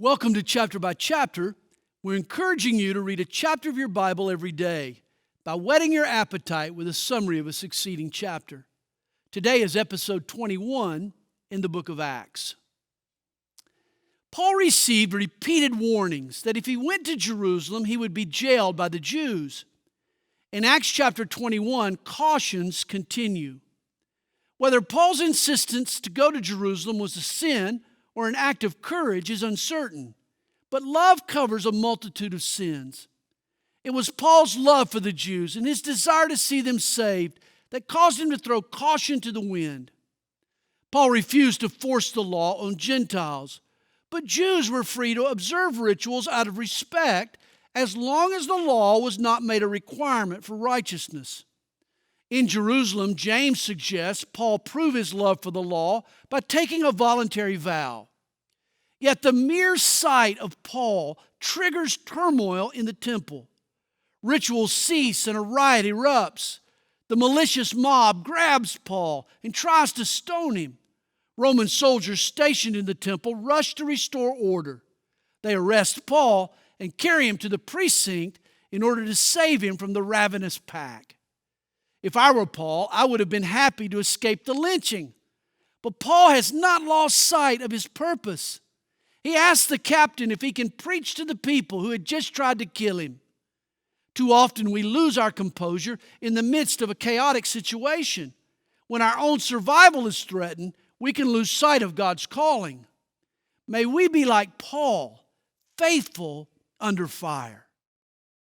Welcome to Chapter by Chapter. We're encouraging you to read a chapter of your Bible every day by whetting your appetite with a summary of a succeeding chapter. Today is episode 21 in the book of Acts. Paul received repeated warnings that if he went to Jerusalem, he would be jailed by the Jews. In Acts chapter 21, cautions continue. Whether Paul's insistence to go to Jerusalem was a sin or an act of courage is uncertain, but love covers a multitude of sins. It was Paul's love for the Jews and his desire to see them saved that caused him to throw caution to the wind. Paul refused to force the law on Gentiles, but Jews were free to observe rituals out of respect as long as the law was not made a requirement for righteousness. In Jerusalem, James suggests Paul prove his love for the law by taking a voluntary vow. Yet the mere sight of Paul triggers turmoil in the temple. Rituals cease and a riot erupts. The malicious mob grabs Paul and tries to stone him. Roman soldiers stationed in the temple rush to restore order. They arrest Paul and carry him to the precinct in order to save him from the ravenous pack. If I were Paul, I would have been happy to escape the lynching. But Paul has not lost sight of his purpose. He asks the captain if he can preach to the people who had just tried to kill him. Too often we lose our composure in the midst of a chaotic situation. When our own survival is threatened, we can lose sight of God's calling. May we be like Paul, faithful under fire.